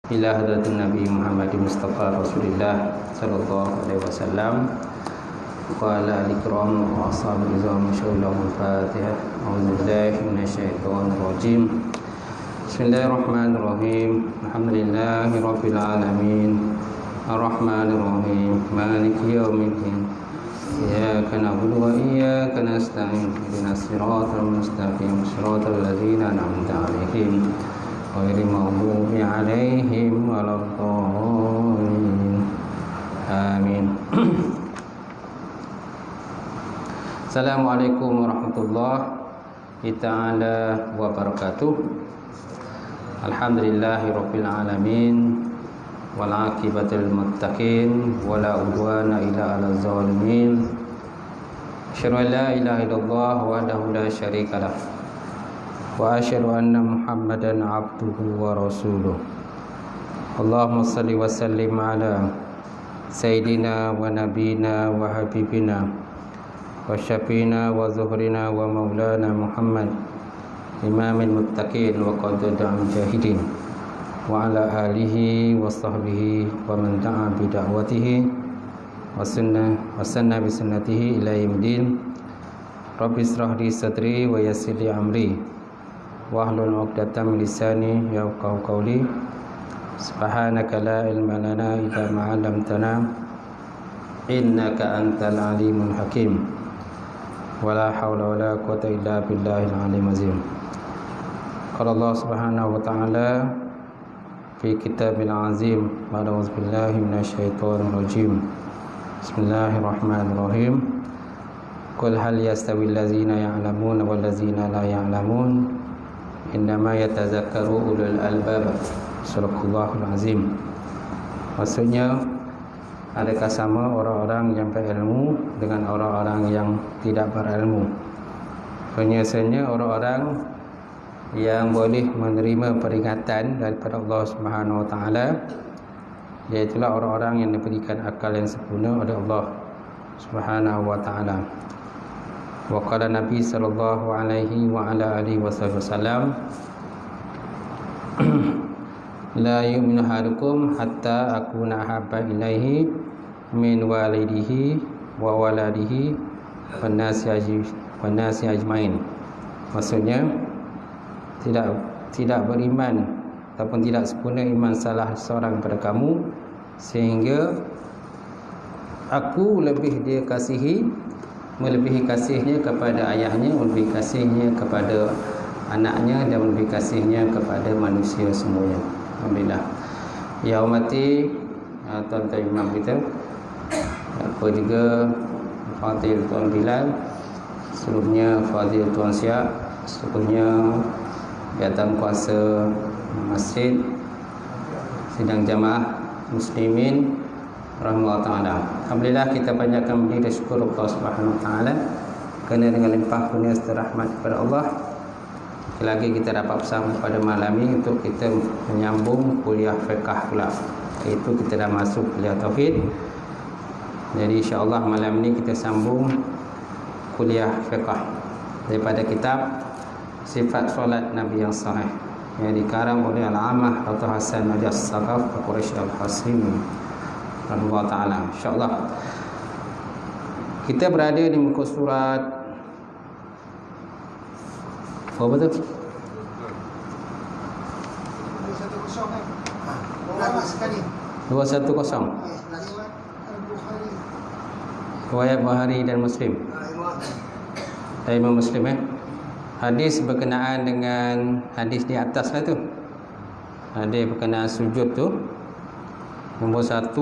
ila hadratin Nabi Muhammad Mustafa Rasulullah sallallahu alaihi wasallam wa ala alihi wa ashabihi wa Fatihah. A'udzubillahi minasyaitonir rajim. Bismillahirrahmanirrahim. Alhamdulillahi rabbil alamin. Ar-Rahmanir Rahim. Maliki yaumiddin. Iyyaka na'budu wa iyyaka nasta'in. Ihdinas siratal mustaqim. Siratal ladzina an'amta 'alaihim ghairil maghdubi 'alaihim waladdallin. Amin. Assalamualaikum warahmatullahi ta'ala wabarakatuh. Alhamdulillahirabbil alamin. Wal aqibatul muttaqin wala udwana illa 'alal zalimin. Asyhadu an la ilaha illallah wahdahu la syarikalah wa asyhadu anna Muhammadan 'abduhu wa rasuluh. Allahumma shalli wa sallim ala sayyidina wa nabiyina wa habibina wa syafiina wa zuhrina wa maulana Muhammad imamil muttaqin wa qadadul mujahidin wa ala alihi wa sahbihi wa man da'a bi da'watihi wa sanna bi sunnatihi ila yaumil. Rabbi israh li sadri wa yassir li amri wa hlul 'uqdatam min lisani yafqahu qawli. Subhanaka la ilma lana illa ma 'allamtana innaka antal alimul hakim. Wala haula wala quwwata illa billahil aliyyil azim. Qala Allah Subhanahu wa ta'ala fi kitabil azim. A'udzu billahi minasyaitonir rajim. Bismillahirrahmanirrahim. Qul hal yastawil ladzina ya'lamuna wal ladzina la ya'lamun innama yatazakkaru ulul albab. Sadaqallahul azim. Maksudnya, adakah sama orang-orang yang berilmu dengan orang-orang yang tidak berilmu? Biasanya orang-orang yang boleh menerima peringatan daripada Allah Subhanahu wa taala, iaitulah orang-orang yang diberikan akal yang sempurna oleh Allah Subhanahu wa taala. Wa qala Nabi sallallahu alaihi wa ala alihi wasallam, la yu'minu ahadukum hatta akuna habba ilaihi min walidihi wa waladihi wan nasi ajmain. Maksudnya tidak beriman ataupun tidak sempurna iman salah seorang daripada kamu sehingga aku lebih dia kasihi, melebihi kasihnya kepada ayahnya, melebihi kasihnya kepada anaknya, dan melebihi kasihnya kepada manusia semuanya. Alhamdulillah. Ya hormati tuan-tuan imam kita, apa juga Fadil Tuan Bilal, seluruhnya Fadil Tuan Siap, seluruhnya jawatan kuasa masjid, sidang jamaah muslimin rahimahullah ta'ala. Alhamdulillah, kita banyakkan beri syukur Allah Subhanahu wa ta'ala kerana dengan limpah kurnia serta rahmat kepada Allah, lagi kita dapat bersama pada malam ini untuk kita menyambung kuliah fiqh pula, iaitu kita dah masuk kuliah tauhid. Jadi insya-Allah malam ini kita sambung kuliah fiqh daripada kitab Sifat Solat Nabi yang Sahih yang dikarang oleh Al-Amah Dr. Hasan Najah Saqaf Quraisy Al-Hasimi rahimahullah taala. Insya-Allah kita berada di muka surat apa tu? 210. Riwayat Bukhari dan Muslim. Imam Muslim hadis berkenaan dengan hadis di atas lah tu. Hadis berkenaan sujud tu. Nombor 1,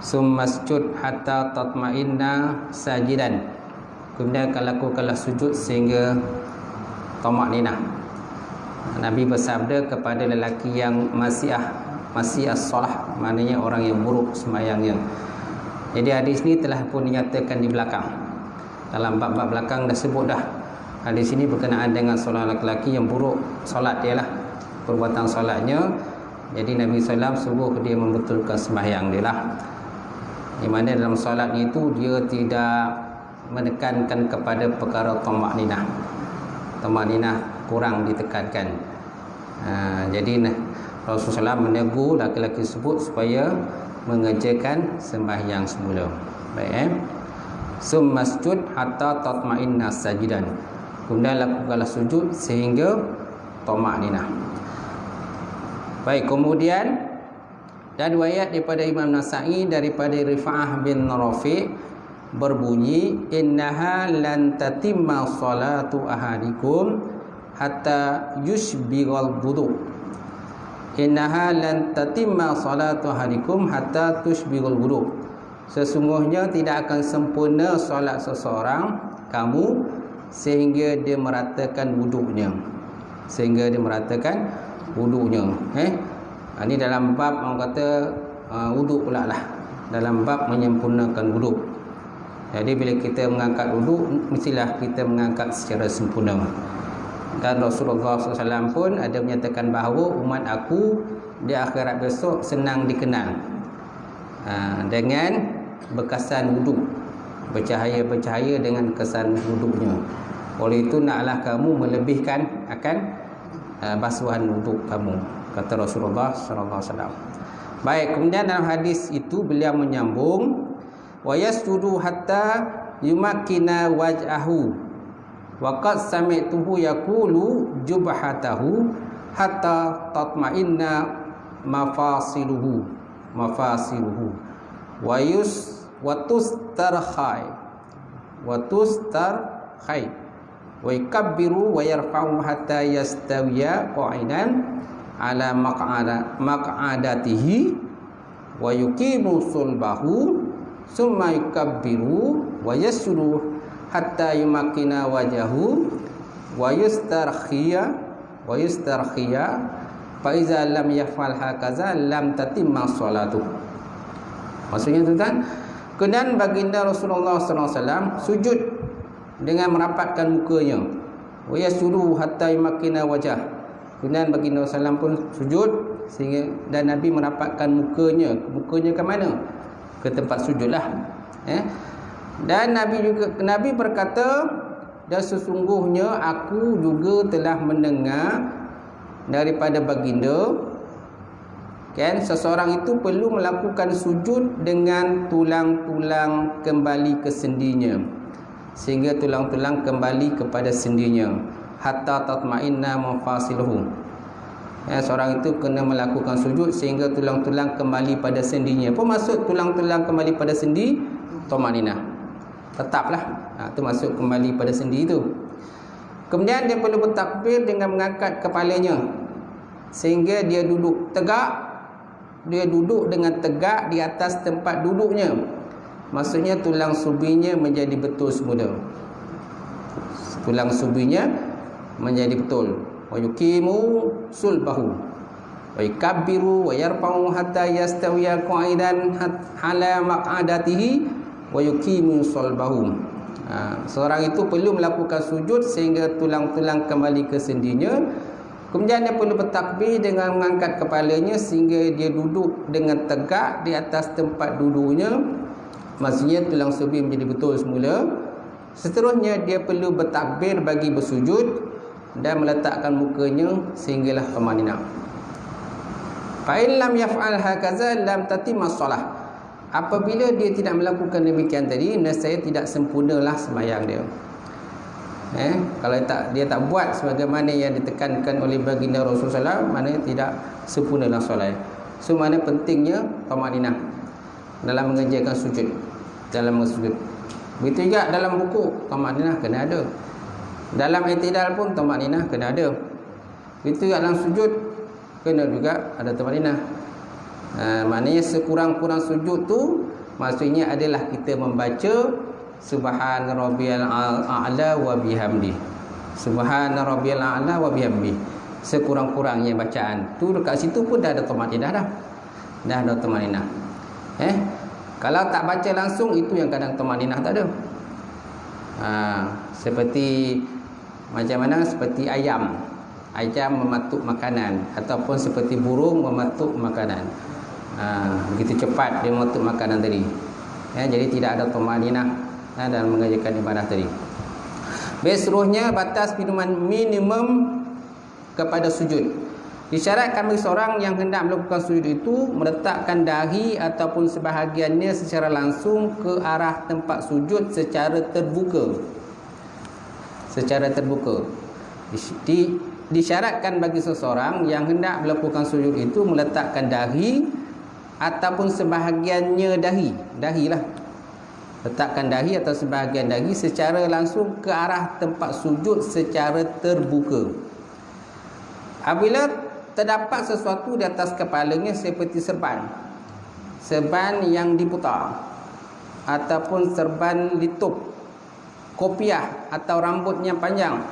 summasjud hatta tatma'inna sajidan. Kemudian lakukanlah sujud sehingga tamak-ninah. Nabi bersabda kepada lelaki yang masih as-salah, maknanya orang yang buruk sembahyangnya. Jadi hadis ni telah pun dinyatakan di belakang. Dalam bab-bab belakang dah sebut dah. Hadis ini berkenaan dengan seorang lelaki yang buruk solat dia lah, perbuatan solatnya. Jadi Nabi SAW suruh dia membetulkan sembahyang dia lah. Di mana dalam solat itu dia tidak menekankan kepada perkara tamak-ninah kurang ditekankan. Jadi Rasulullah SAW menegur laki-laki tersebut supaya mengerjakan sembahyang semula. Baik, Summasjud hatta tatma'inna sajidan. Kemudian lakukanlah sujud sehingga tamakninah. Baik, kemudian dan riwayat daripada Imam Nasa'i daripada Rifa'ah bin Rafi' berbunyi, innaha lan tatimma salatu ahadikum hatta yushbighal wudu. Innaha lan tatimma salatu ahadikum hatta tushbighal wudu. Sesungguhnya tidak akan sempurna solat seseorang kamu sehingga dia meratakan wuduknya. Sehingga dia meratakan wuduknya. Ini dalam bab orang kata wuduk pula lah. Dalam bab menyempurnakan wuduk. Jadi bila kita mengangkat wuduk, mestilah kita mengangkat secara sempurna. Dan Rasulullah SAW pun ada menyatakan bahawa umat aku di akhirat besok senang dikenal dengan bekasan wuduk, bercahaya-bercahaya dengan kesan wuduknya. Oleh itu naklah kamu melebihkan akan basuhan wuduk kamu, kata Rasulullah SAW. Baik, kemudian dalam hadis itu beliau menyambung, wa yasjudu hatta yumakkina waj'ahu wa qad sami'tuhu yaqulu jubhatahu hatta tatma'inna mafasiluhu wa tustarkhai wa yakabbiru wa yarfa'u hatta yastawiya qa'idan ala maq'adatihi wa yuqimu sulbahu summa yukabbiru wa yasjudu hatta yumakkina wajahu wa yustarkhiya fa iza lam yaf'al hakaza lam tatimma salatuh. Maksudnya tuan, kemudian baginda Rasulullah SAW sujud dengan merapatkan mukanya, wa yasjudu hatta yumakkina wajah. Kemudian baginda Rasulullah pun sujud sehingga, dan Nabi merapatkan mukanya ke mana? Ke tempat sujudlah. Dan Nabi berkata, dan sesungguhnya aku juga telah mendengar daripada baginda, kan, seseorang itu perlu melakukan sujud dengan tulang-tulang kembali ke sendinya, sehingga tulang-tulang kembali kepada sendinya, hatta tatma'inna mafasiluhu. Seorang itu kena melakukan sujud sehingga tulang-tulang kembali pada sendinya. Apa maksud tulang-tulang kembali pada sendi? Tamakninah. Tetaplah, itu masuk kembali pada sendi itu. Kemudian dia perlu bertakbir dengan mengangkat kepalanya sehingga dia duduk tegak. Dia duduk dengan tegak di atas tempat duduknya. Maksudnya tulang subinya menjadi betul semula. Tulang subinya menjadi betul. Wa yuqimu sulbahu wa yakabbiru wa yarfa'u hatta yastawiya qa'idan ala maq'adatihi wa yuqimu sulbahu. Seorang itu perlu melakukan sujud sehingga tulang-tulang kembali ke sendinya. Kemudian dia perlu bertakbir dengan mengangkat kepalanya sehingga dia duduk dengan tegak di atas tempat duduknya. Maksudnya tulang subi menjadi betul semula. Seterusnya dia perlu bertakbir bagi bersujud dan meletakkan mukanya sehinggalah tamakninah. Fa in lam yaf'al hakaza lam tatimma shalah. Apabila dia tidak melakukan demikian tadi, nescaya tidak sempurnalah sembahyang dia. Kalau dia tak buat sebagaimana yang ditekankan oleh baginda Rasulullah SAW, maknanya tidak sempurnalah solat. So mana pentingnya tamakninah dalam mengerjakan sujud, dalam sujud. Begitu juga dalam rukuk, tamakninah kena ada. Dalam i'tidal pun tamakninah kena ada. Begitu juga dalam sujud kena juga ada tamakninah. Maknanya sekurang-kurang sujud tu maksudnya adalah kita membaca Subhana rabbiyal a'la wa bihamdi. Subhana rabbiyal a'la wa bihamdi. Sekurang-kurangnya bacaan tu dekat situ pun dah ada tamakninah dah. Dah ada tamakninah. Kalau tak baca langsung, itu yang kadang tamakninah tak ada. Seperti macam mana? Seperti ayam mematuk makanan, ataupun seperti burung mematuk makanan. Begitu cepat dia mematuk makanan tadi. Jadi tidak ada tamakninah dalam mengerjakan ibadah tadi. Seterusnya batas minimum kepada sujud. Disyaratkan bagi seorang yang hendak melakukan sujud itu meletakkan dahi ataupun sebahagiannya secara langsung ke arah tempat sujud secara terbuka. Secara terbuka. Disyaratkan bagi seseorang yang hendak melakukan sujud itu meletakkan dahi ataupun sebahagiannya dahilah. Letakkan dahi atau sebahagian dahi secara langsung ke arah tempat sujud secara terbuka. Apabila terdapat sesuatu di atas kepalanya seperti serban yang diputar ataupun serban ditup, kopiah atau rambutnya panjang,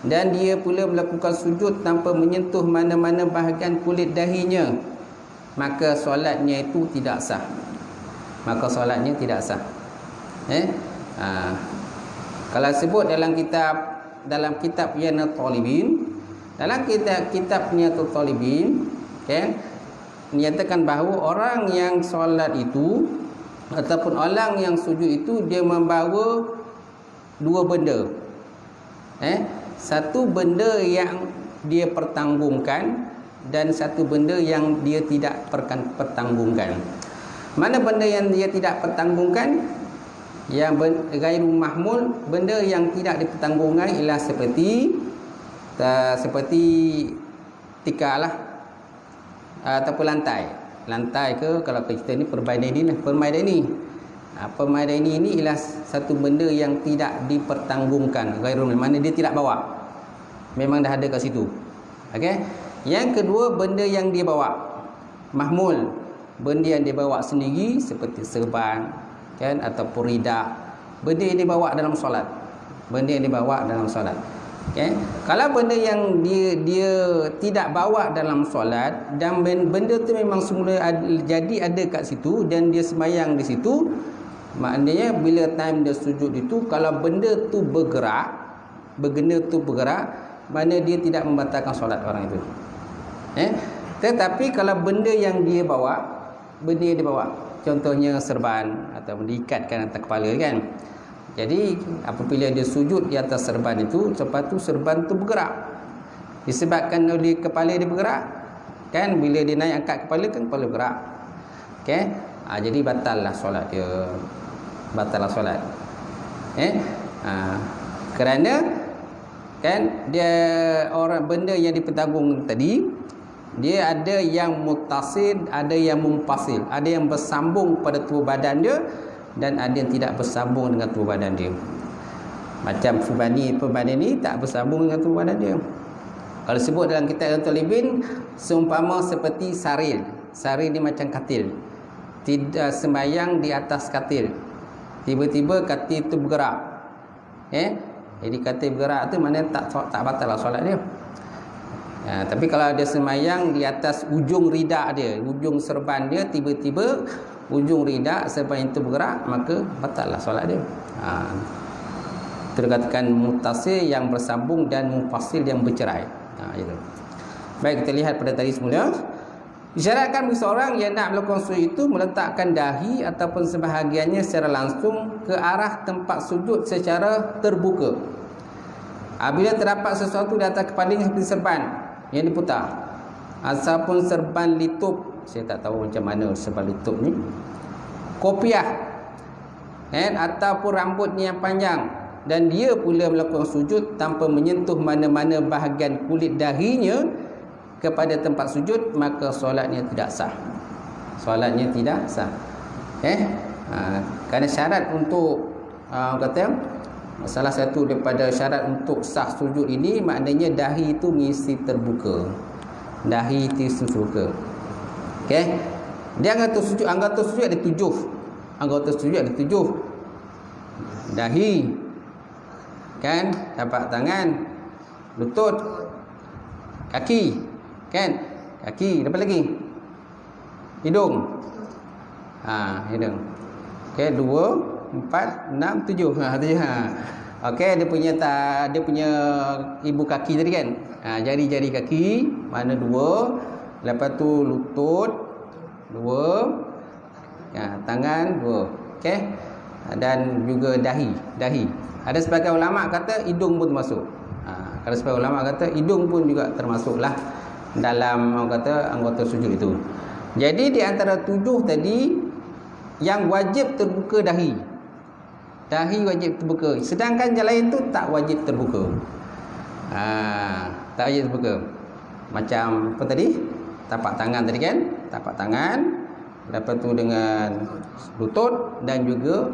dan dia pula melakukan sujud tanpa menyentuh mana-mana bahagian kulit dahinya, maka solatnya itu tidak sah. Kalau sebut dalam kitab Yanat Talibin, dalam kitab Niyatul Talibin, menyatakan bahawa orang yang solat itu ataupun orang yang sujud itu dia membawa dua benda. Satu benda yang dia pertanggungkan dan satu benda yang dia tidak pertanggungkan. Mana benda yang dia tidak pertanggungkan? Yang ghairu mahmul, benda yang tidak dipertanggungkan ialah seperti tikar lah, ataupun lantai ke, kalau kita ni permaidani ini ialah satu benda yang tidak dipertanggungkan, ghairul, mana dia tidak bawa, memang dah ada kat situ. Okey. Yang kedua, benda yang dia bawa mahmul, benda yang dia bawa sendiri seperti serban ataupun ridak, benda yang dibawa dalam solat. Okay. Kalau benda yang dia tidak bawa dalam solat dan benda tu memang semula jadi ada kat situ dan dia sembahyang di situ, maknanya bila time dia sujud itu, kalau benda tu bergerak, mana dia tidak membatalkan solat orang itu. Tetapi kalau benda yang dia bawa, contohnya serban atau diikatkan atas kepala kan. Jadi apabila dia sujud di atas serban itu, lepas tu serban tu bergerak, disebabkan oleh kepala dia bergerak kan, bila dia naik angkat kepala kan kepala bergerak. Okey. Jadi batallah solat dia. Kerana kan dia orang benda yang dipertanggung tadi, dia ada yang muttasil, ada yang munfasil, ada yang bersambung pada tubuh badan dia dan ada yang tidak bersambung dengan tubuh badan dia. Macam pembanding ni tak bersambung dengan tubuh badan dia. Kalau sebut dalam kitab Al-Talibin, seumpama seperti sarir ni macam katil, tidak sembahyang di atas katil, tiba-tiba katil tu bergerak, jadi katil bergerak tu maknanya tak batal lah solat dia. Tapi kalau dia sembahyang di atas ujung ridak dia, ujung serban dia, tiba-tiba ujung ridak serban itu bergerak, maka batal lah solat dia. Itu dikatakan muttasil yang bersambung dan munfasil yang bercerai. Itu. Baik, kita lihat pada tadi semula. Disyaratkan bagi seorang yang nak melakukan sujud itu meletakkan dahi ataupun sebahagiannya secara langsung ke arah tempat sujud secara terbuka. Apabila terdapat sesuatu di atas kepalanya seperti serban yang diputar ataupun serban litup, saya tak tahu macam mana serban litup ni, kopiah ataupun rambutnya yang panjang, dan dia pula melakukan sujud tanpa menyentuh mana-mana bahagian kulit dahinya kepada tempat sujud, maka solatnya tidak sah. Kerana syarat untuk salah satu daripada syarat untuk sah sujud ini, maknanya dahi itu mesti terbuka. Okey. Dia anggota sujud ada tujuh. Dahi kan, tapak tangan, lutut, kaki kan, kaki, apa lagi? Hidung. Hidung. Okey, 2, 4, 6, 7. Okey, dia punya ibu kaki tadi kan. Jari-jari kaki mana 2, lepas tu lutut 2, tangan 2. Okey. Dan juga dahi. Ada sebagian ulama kata hidung pun termasuk. Kalau sebagian ulama kata hidung pun juga termasuklah dalam orang kata anggota sujud itu. Jadi di antara 7 tadi, yang wajib terbuka dahi. Dahi wajib terbuka. Sedangkan yang lain tu tak wajib terbuka. Tak wajib terbuka. Macam apa tadi? Tapak tangan tadi kan? Tapak tangan. Lepas tu dengan lutut dan juga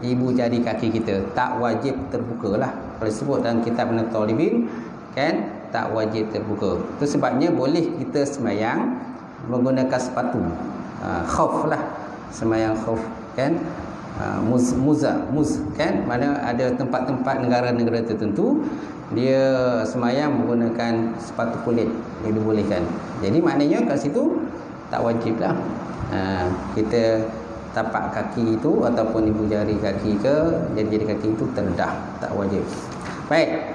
ibu jari kaki kita. Tak wajib terbuka lah. Kalau disebut dalam kitab An-Talibin kan, tak wajib terbuka. Itu sebabnya boleh kita semayang menggunakan sepatu. Khauf lah. Semayang khauf kan. Muz kan, mana ada tempat-tempat negara-negara tertentu dia semayang menggunakan sepatu kulit, dia dibolehkan. Jadi maknanya kat situ tak wajib lah kita tapak kaki itu ataupun ibu jari kaki ke jari-jari kaki itu terdedah, tak wajib. Baik,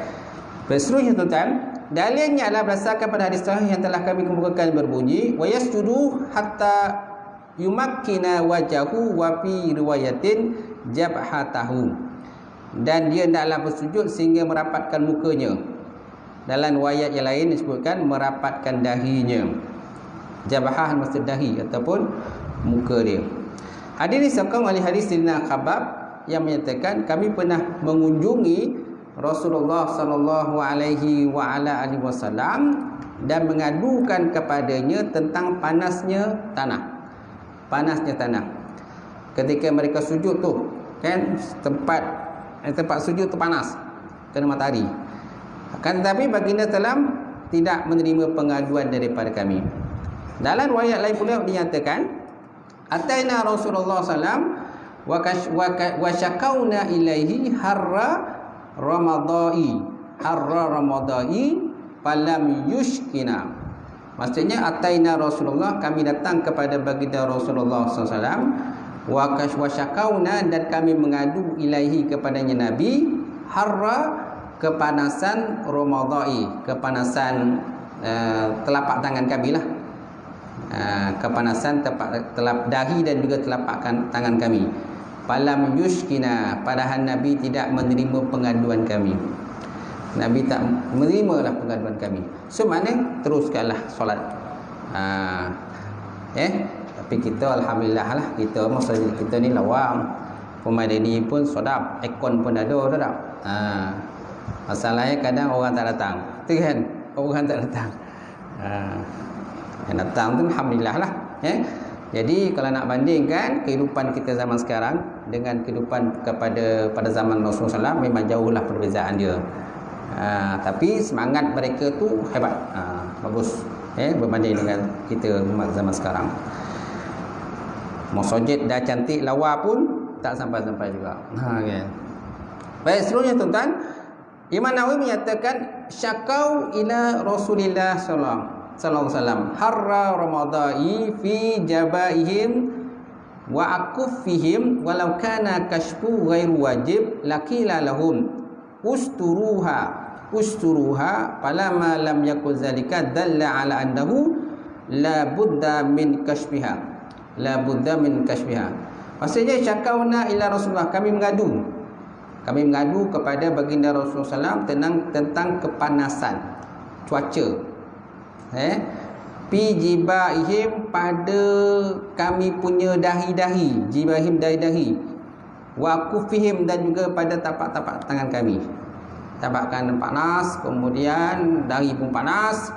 seterusnya tuan-tuan, dalilnya adalah berdasarkan pada hadis sahih yang telah kami kemukakan berbunyi wa yasjudu hatta yumakkina wajahu wa fi riwayatin jabhatahu, dan dia hendaklah bersujud sehingga merapatkan mukanya. Dalam riwayat yang lain disebutkan merapatkan dahinya. Jabhah maksud dahi ataupun muka dia. Hadis disahkan oleh hadis Sayyidina Khabbab yang menyatakan kami pernah mengunjungi Rasulullah sallallahu alaihi wasallam dan mengadukan kepadanya tentang panasnya tanah. Panasnya tanah. Ketika mereka sujud tu, kan tempat sujud tu panas kena matahari. Akan tetapi baginda sallam tidak menerima pengaduan daripada kami. Dalam riwayat lain pula dinyatakan ataina Rasulullah sallam wa syakauna ilaihi harra ramadai falam yushkina. Maksudnya ataina Rasulullah, kami datang kepada baginda Rasulullah SAW, wa syakauna, dan kami mengadu ilaihi kepadanya Nabi, harra, kepanasan ramadai, kepanasan telapak tangan kami lah, kepanasan telap dahi dan juga telapak tangan kami. Falam yushkina, padahal Nabi tidak menerima pengaduan kami. Nabi tak menerimalah pengaduan kami. So maknanya teruskanlah solat. Tapi kita alhamdulillah lah, kita masjid kita ni lawang. Pemain ini pun sodap, aircon pun ada tak? Masalahnya kadang orang tak datang. Tu kan? Orang tak datang. Yang datang tu alhamdulillah lah. Jadi kalau nak bandingkan kehidupan kita zaman sekarang dengan kehidupan pada zaman Rasulullah SAW, memang jauhlah perbezaan dia. Tapi semangat mereka tu hebat, bagus berbanding dengan kita zaman sekarang. Masjid dah cantik lawa pun tak sampai-sampai juga. Okay. Baik, seterusnya tuan-tuan, Imam Nawawi menyatakan syakau ila Rasulillah sallallahu alaihi wasallam harra ramadai fi jabaihim wa akuffihim walau kana kashfu ghairu wajib laqila lahum usturuha falamma lam yakun zalika dalla ala annahu la budda min kashfiha. Maksudnya syakauna ila Rasulullah, kami mengadu kepada baginda Rasulullah SAW tentang kepanasan cuaca pi jibaihim, pada kami punya dahi-dahi, jibahim dahi-dahi, wa kufihim, dan juga pada tapak-tapak tangan kami. Tapak kanan panas, kemudian dahi pun panas.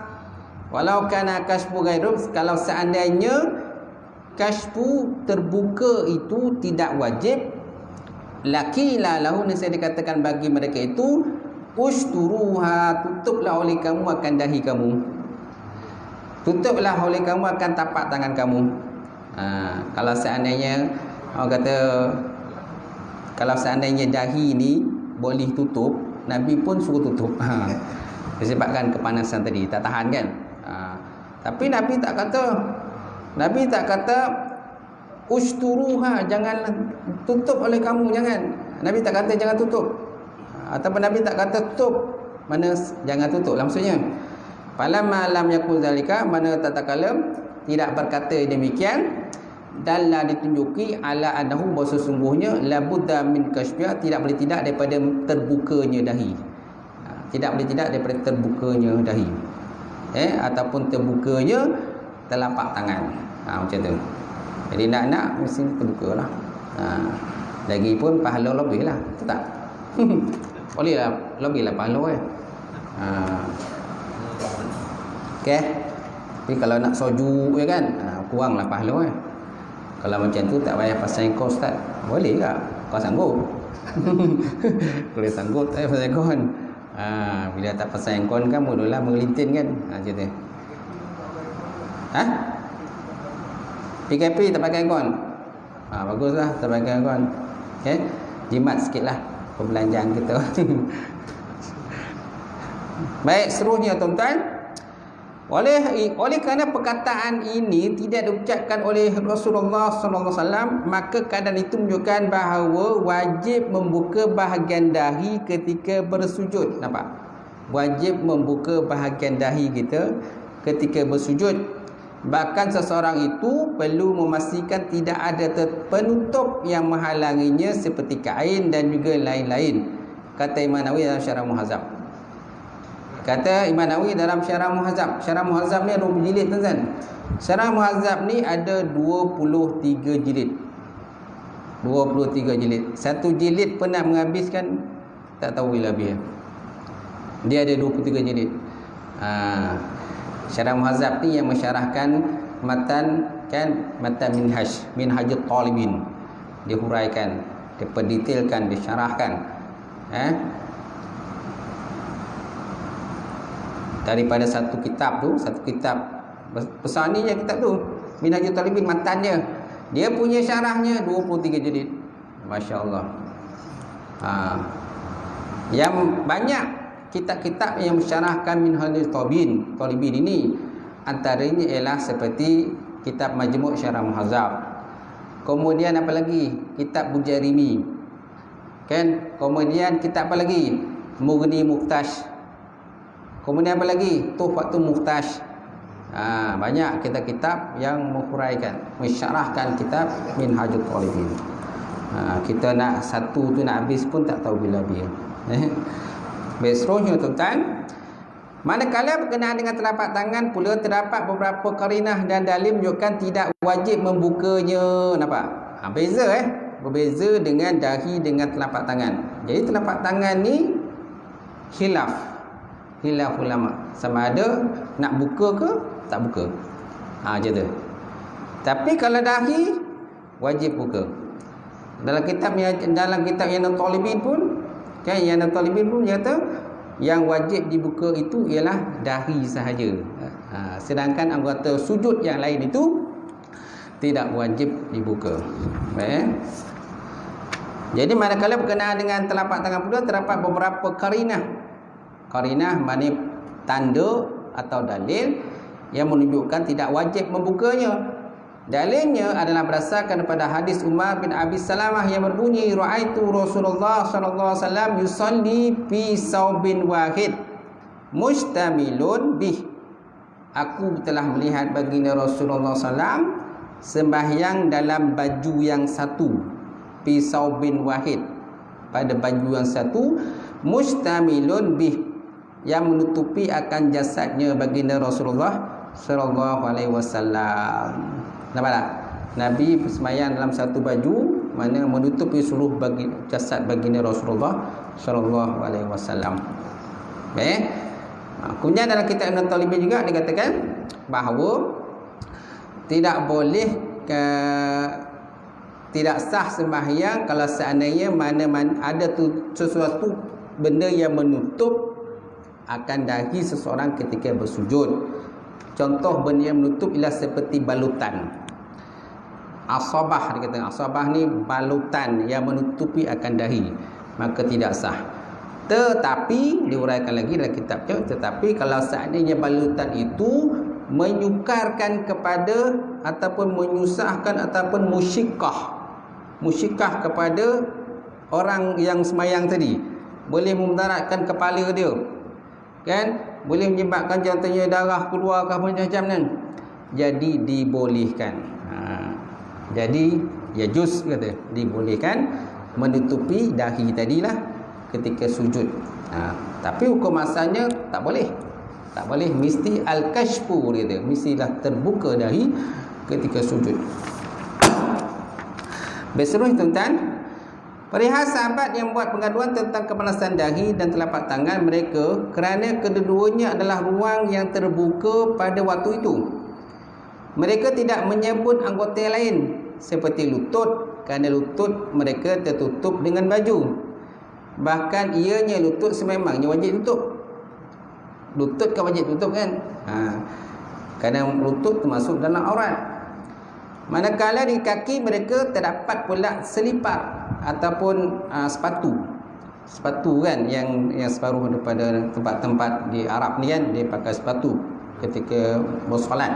Walau kana kashfu ghairu, kalau seandainya kashfu terbuka itu tidak wajib, lakila lahu, saya dikatakan bagi mereka itu usturuha, tutuplah oleh kamu akan dahi kamu, tutuplah oleh kamu akan tapak tangan kamu. Kalau seandainya orang kata, kalau seandainya dahi ni boleh tutup, Nabi pun suruh tutup. Disebabkan kepanasan tadi, tak tahan kan. Tapi Nabi tak kata usturuha, jangan tutup oleh kamu, jangan. Nabi tak kata jangan tutup, ataupun Nabi tak kata tutup, mana jangan tutup lah maksudnya. Falamma lam yakul zalika, mana tatkala tidak berkata demikian, dalla ditunjuki ala annahu, bahawa sesungguhnya la budda min kashfiha, tidak boleh tidak daripada terbukanya dahi. Tidak boleh tidak daripada terbukanya dahi. ataupun terbukanya telapak tangan. Macam tu. Jadi nak mesti terbuka lah. Lagipun pahala lebih lah, betul tak? Boleh lah, lebih lah pahala Okey. Tapi kalau nak soju ya kan, kurang lah pahala Kalau macam tu tak payah pasang kau ustaz. Boleh tak? Kau sanggup? Boleh sanggup tak pasang kon. Bila tak pasang kon kan mudahlah mengelintin kan. Macam tu. PKP tak pakai kon. Baguslah tak pakai kon. Okey. Jimat sikitlah perbelanjaan kita. Baik, seterusnya tuan-tuan. Oleh kerana perkataan ini tidak diucapkan oleh Rasulullah SAW, maka keadaan itu menunjukkan bahawa wajib membuka bahagian dahi ketika bersujud. Nampak? Wajib membuka bahagian dahi kita ketika bersujud. Bahkan seseorang itu perlu memastikan tidak ada penutup yang menghalanginya seperti kain dan juga lain-lain. Kata Imam Nawawi dalam Syarah Muhadzab. Kata Imam Nawawi dalam Syarah Muhadzab. Syarah Muhadzab ni ada berapa jilid tuan-tuan? Syarah Muhadzab ni ada 23 jilid. 23 jilid. Satu jilid pun nak menghabiskan tak tahu bila habis. Dia ada 23 jilid. Syarah Muhadzab ni yang mensyarahkan matan Minhajut Talibin. Dihuraikan, diperdetailkan, disyarahkan. Daripada satu kitab besar ni je kitab tu, Minhajul Talibin, matannya dia punya syarahnya 23 jilid. Masya-Allah. Yang banyak kitab-kitab yang mensyarahkan Minhajul Talibin ini antaranya ialah seperti kitab Majmu' Syarah Muhadzab. Kemudian apa lagi? Kitab Bujarimi. Kan? Kemudian kitab apa lagi? Mughni Muqtash. Kemudian apa lagi? Tuhfatul Muhtaj. Banyak kitab-kitab yang menghuraikan, mensyarahkan kitab Minhajul Talibin. Kita nak satu tu nak habis pun tak tahu bila habis. Seterusnya tuan-tuan, manakala berkenaan dengan telapak tangan pula terdapat beberapa qarinah dan dalil menunjukkan tidak wajib membukanya. Nampak? Beza berbeza dengan dahi dengan telapak tangan. Jadi telapak tangan ni khilaf ulama sama ada nak buka ke tak buka. Macam tu. Tapi kalau dahi wajib buka. Dalam kitab yang Talibin pun kan, yang Talibin pun dia kata yang wajib dibuka itu ialah dahi sahaja. Sedangkan anggota sujud yang lain itu tidak wajib dibuka. Baik. Jadi manakala berkenaan dengan telapak tangan pula terdapat beberapa Qarinah maknanya tanda atau dalil yang menunjukkan tidak wajib membukanya. Dalilnya adalah berdasarkan daripada hadis Umar bin Abi Salamah yang berbunyi, ra'aitu Rasulullah sallallahu alaihi wasallam yusalli fi saubin wahid mustamilun bih. Aku telah melihat baginda Rasulullah sallam sembahyang dalam baju yang satu, fi saubin wahid, pada baju yang satu, mustamilun bih, yang menutupi akan jasadnya baginda Rasulullah sallallahu alaihi wasallam. Nampak tak? Nabi bersembahyang dalam satu baju mana menutupi seluruh jasad baginda Rasulullah sallallahu alaihi wasallam. Baik. Kemudian dalam kitab Ibn Talibin juga dikatakan bahawa tidak boleh tidak sah sembahyang kalau seandainya mana-mana ada sesuatu benda yang menutup akan dahi seseorang ketika bersujud. Contoh benda yang menutup ialah seperti balutan. Asabah, dikatakan asabah ni balutan yang menutupi akan dahi, maka tidak sah. Tetapi diuraikan lagi dalam kitab tu, tetapi kalau seandainya balutan itu menyukarkan kepada ataupun menyusahkan ataupun musyikah kepada orang yang sembahyang tadi, boleh memudaratkan kepala dia, kan, boleh menyebabkan contohnya darah keluar ke macam-macam kan, jadi dibolehkan. Jadi ya juz kata dibolehkan menutupi dahi tadilah ketika sujud. Tapi hukum asalnya tak boleh. Tak boleh, mesti al-kashfu dia, mestilah terbuka dahi ketika sujud. Berseluruh tuan-tuan, perihal sahabat yang buat pengaduan tentang kepanasan dahi dan telapak tangan mereka kerana kedua-duanya adalah ruang yang terbuka pada waktu itu. Mereka tidak menyebut anggota yang lain seperti lutut kerana lutut mereka tertutup dengan baju. Bahkan ianya lutut sememangnya wajib tutup. Lutut kan wajib tutup kan? Kerana lutut termasuk dalam aurat. Manakala di kaki mereka terdapat pula selipar ataupun sepatu kan yang separuh daripada tempat-tempat di Arab ni kan, dia pakai sepatu ketika bersolat.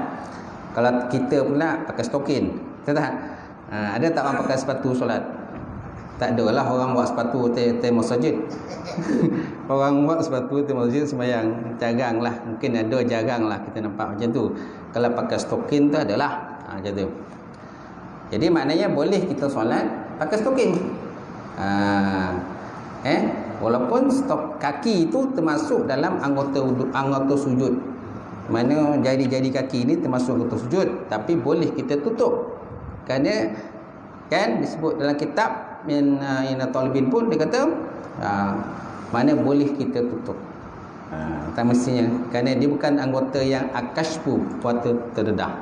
Kalau kita pula pakai stokin, betul tak? Ada tak orang pakai sepatu solat? Tak ada lah orang buat sepatu teh masjid. Orang buat sepatu teh masjid sembahyang jarang lah, mungkin ada jarang lah kita nampak macam tu. Kalau pakai stokin tu adalah macam tu. Jadi maknanya boleh kita solat pakai stokin. Walaupun stok kaki itu termasuk dalam anggota sujud. Mana jari-jari kaki ini termasuk anggota sujud, tapi boleh kita tutup. Kerana kan disebut dalam kitab Ina Talibin pun dia kata mana boleh kita tutup. Tak mestinya, kerana dia bukan anggota yang akashfu, waktu terdedah.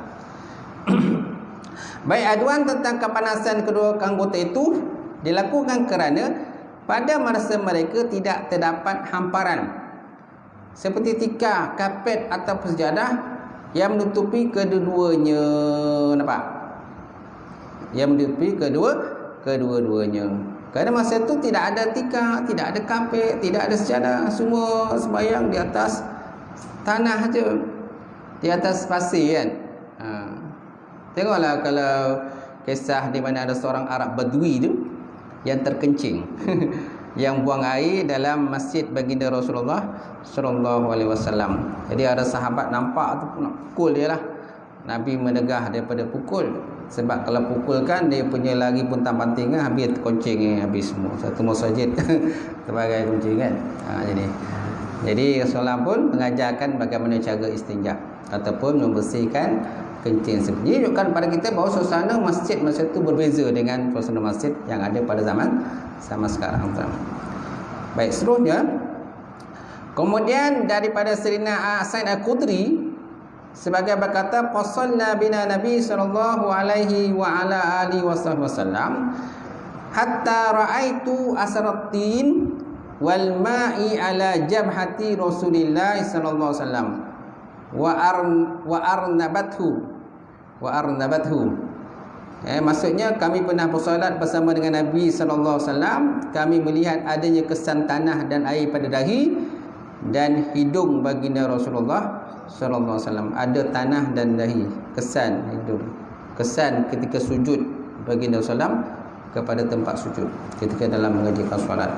Baik, aduan tentang kepanasan kedua anggota itu dilakukan kerana pada masa mereka tidak terdapat hamparan seperti tikar, kapet atau sejadah yang menutupi kedua-duanya. Nampak? Yang menutupi kedua-duanya. Kerana masa itu tidak ada tikar, tidak ada kapet, tidak ada sejadah, semua sembahyang di atas tanah saja, di atas pasir kan. Tengoklah kalau kisah di mana ada seorang Arab Badui tu yang terkencing yang buang air dalam masjid baginda Rasulullah sallallahu alaihi wasallam. Jadi ada sahabat nampak tu nak pukul dia lah. Nabi menegah daripada pukul, sebab kalau pukul kan dia punya lari pun tak penting kan, habis terkencing habis semua satu masjid sebagai kencing kan. Jadi Rasulullah pun mengajarkan bagaimana cara istinja ataupun membersihkan kencing. Ini menunjukkan pada kita bahawa suasana masjid masa itu berbeza dengan suasana masjid yang ada pada zaman sekarang. Baik, seterusnya, kemudian daripada Sayyidina Sa'id Al-Khudri sebagai berkata, "Fasalla bina Nabi sallallahu alaihi wa ala alihi wasallam hatta ra'aitu asaratin wal ma'i ala jabhati Rasulillah sallallahu alaihi wasallam wa arnabathu. Maksudnya kami pernah bersolat bersama dengan Nabi sallallahu alaihi wasallam, kami melihat adanya kesan tanah dan air pada dahi dan hidung baginda Rasulullah sallallahu alaihi wasallam. Ada tanah dan dahi, kesan hidung, kesan ketika sujud baginda sallam kepada tempat sujud ketika dalam mengerjakan solat.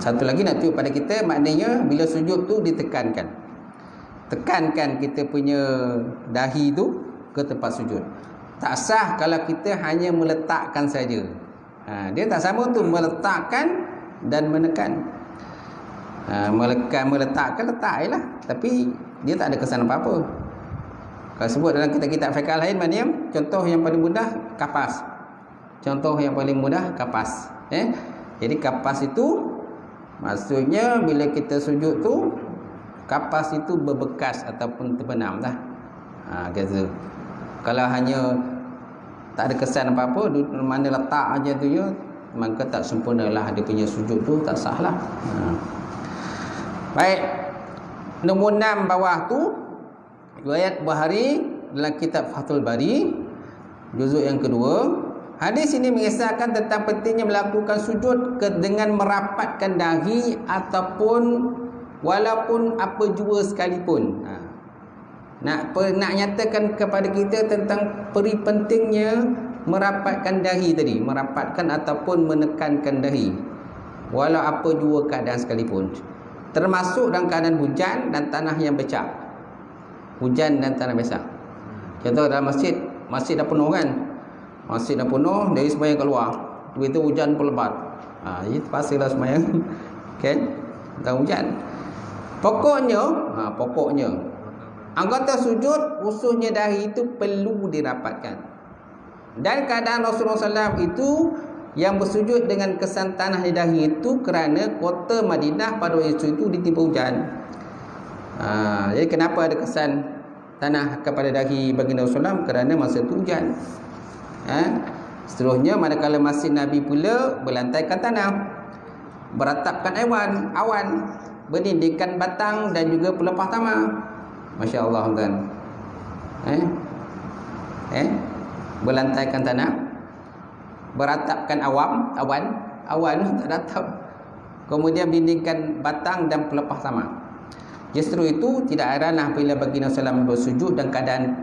Satu lagi nak tunjuk pada kita, maknanya bila sujud tu ditekankan. Tekankan kita punya dahi tu ke tempat sujud. Tak sah kalau kita hanya meletakkan saja. Dia tak sama tu meletakkan dan menekan. Meletakkan letak je lah, tapi dia tak ada kesan apa-apa. Kalau sebut dalam kitab-kitab fiqh lain, maknanya contoh yang paling mudah kapas. Contoh yang paling mudah kapas. Jadi kapas itu maksudnya bila kita sujud tu kapas itu berbekas ataupun terbenam dah. Gitu. Kalau hanya tak ada kesan apa-apa, mana letak aja tu ya, maka tak sempurnalah dia punya sujud tu, tak sah lah. Baik. Nombor 6 bawah tu riwayat Bukhari dalam kitab Fathul Bari juzuk yang kedua. Hadis ini mengisahkan tentang pentingnya melakukan sujud dengan merapatkan dahi ataupun walaupun apa jua sekalipun. Nak nyatakan kepada kita tentang pentingnya merapatkan dahi tadi, merapatkan ataupun menekankan dahi walau apa jua keadaan sekalipun, termasuk dalam keadaan hujan dan tanah yang becek. Hujan dan tanah becek. Contoh dalam masjid dah penuh kan, masjid dah penuh, dari sembahyang keluar, begitu hujan pun lebat, jadi terpaksalah sembahyang kan. tentang hujan. Pokoknya anggota sujud ususnya dahi itu perlu dirapatkan. Dan keadaan Rasulullah SAW itu yang bersujud dengan kesan tanah di dahi itu kerana kota Madinah pada waktu itu ditimpa hujan. Jadi kenapa ada kesan tanah kepada dahi baginda Rasulullah? Kerana masa itu hujan. Seterusnya manakala masih Nabi pula berlantaikan tanah, beratapkan awan, berdindingkan batang dan juga pelepah tamar. Masya Allah kan. Berlantaikan tanah, beratapkan awan tak ratap. Kemudian bindingkan batang dan pelepah tamar. Justru itu tidak heranlah bila baginda SAW bersujud dan keadaan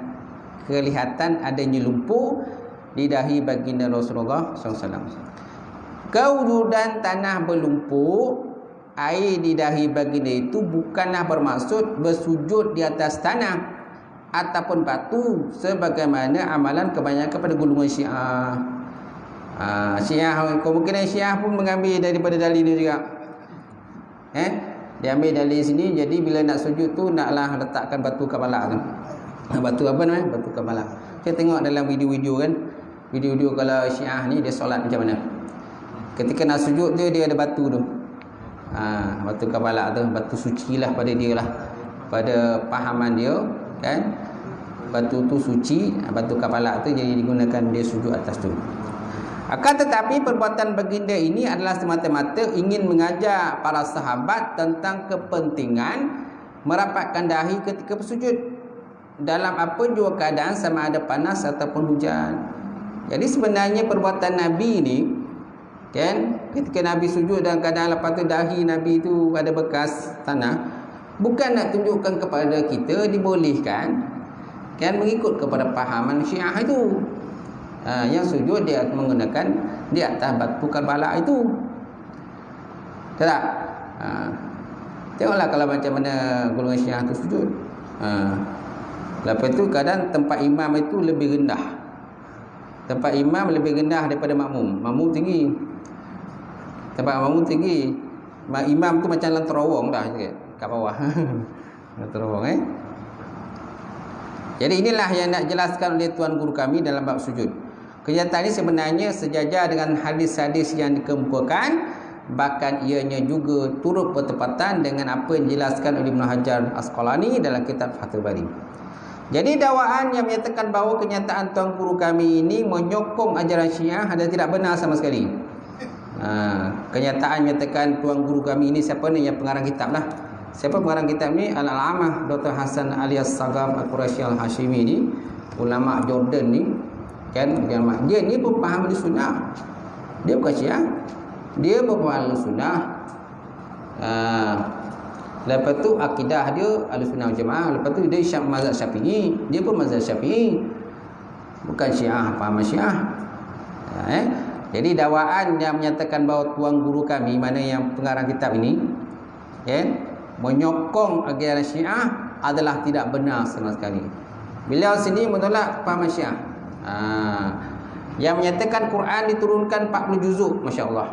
kelihatan adanya lumpur di dahi baginda Rasulullah SAW. Kewujudan tanah berlumpur, air di dahi baginda itu bukanlah bermaksud bersujud di atas tanah ataupun batu sebagaimana amalan kebanyakan pada golongan Syiah. Syiah, kemungkinan Syiah pun mengambil daripada dalil ini juga. Dia ambil dalil sini, jadi bila nak sujud tu naklah letakkan batu kepala tu. Batu apa namanya? Batu kepala. Kita tengok dalam video-video kan. Video-video kalau Syiah ni dia solat macam mana. Ketika nak sujud dia ada batu tu. Batu kepala tu, batu suci lah pada dia lah. Pada pahaman dia kan. Batu tu suci, batu kepala tu jadi digunakan dia sujud atas tu. Akan tetapi perbuatan baginda ini adalah semata-mata ingin mengajar para sahabat tentang kepentingan merapatkan dahi ketika bersujud dalam apa jua keadaan, sama ada panas ataupun hujan. Jadi sebenarnya perbuatan Nabi ini kan, ketika Nabi sujud dalam keadaan lepas tu dahi Nabi itu ada bekas tanah, bukan nak tunjukkan kepada kita dibolehkan kan mengikut kepada pahaman Syiah itu. Yang sujud dia menggunakan di atas batu Karbala itu. Tak? Tengoklah kalau macam mana golongan Syiah itu sujud. Lepas tu kadang tempat imam itu lebih rendah. Tempat imam lebih rendah daripada makmum. Makmum tinggi. Tempat makmum tinggi. Imam tu macam dalam terowong dah sikit kat bawah. Terowong Jadi inilah yang nak jelaskan oleh tuan guru kami dalam bab sujud. Kenyataan ini sebenarnya sejajar dengan hadis-hadis yang dikemukakan, bahkan ianya juga turut bertepatan dengan apa yang dijelaskan oleh Ibn Hajar Asqalani dalam kitab Fathul Bari. Jadi dakwaan yang menyatakan bahawa kenyataan tuan guru kami ini menyokong ajaran Syiah adalah tidak benar sama sekali. Kenyataan menyatakan tuan guru kami ini siapa ni yang pengarang kitab lah. Siapa pengarang kitab ni? Al-Alamah Dr. Hasan alias Sagaf Al-Quraisy Al-Hashimi ni, ulama Jordan ni kan, dia ni pun faham ahli sunnah. Dia bukan Syiah, dia pun faham ahli sunnah. Lepas tu akidah dia ahli sunnah jemaah. Lepas tu dia mazhab Syafi'i, dia pun mazhab Syafi'i, bukan Syiah, faham Syiah. Jadi dakwaan yang menyatakan bahawa tuan guru kami, mana yang pengarang kitab ini menyokong ajaran Syiah adalah tidak benar sama sekali. Beliau sendiri menolak faham Syiah. Yang menyatakan Quran diturunkan 40 juzuk, Masya Allah.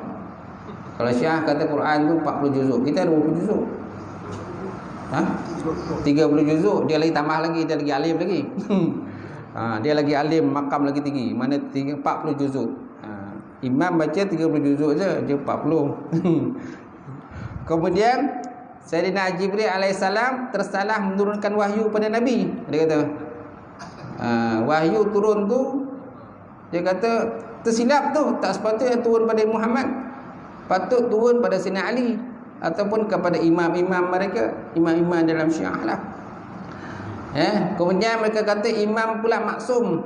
Kalau Syiah kata Quran tu 40 juzuk, kita ada 20 juzuk. 30 juzuk, dia lagi tambah lagi, dia lagi alim lagi. Dia lagi alim, makam lagi tinggi. Mana 40 juzuk. Imam baca 30 juzuk je, dia 40. Kemudian Sayyidina Jibril alaihissalam tersalah menurunkan wahyu pada Nabi. Dia kata wahyu turun tu, dia kata tersilap tu, tak sepatutnya turun pada Muhammad, patut turun pada Sayyidina Ali ataupun kepada imam-imam mereka, imam-imam dalam Syiah lah. Kemudian mereka kata imam pula maksum.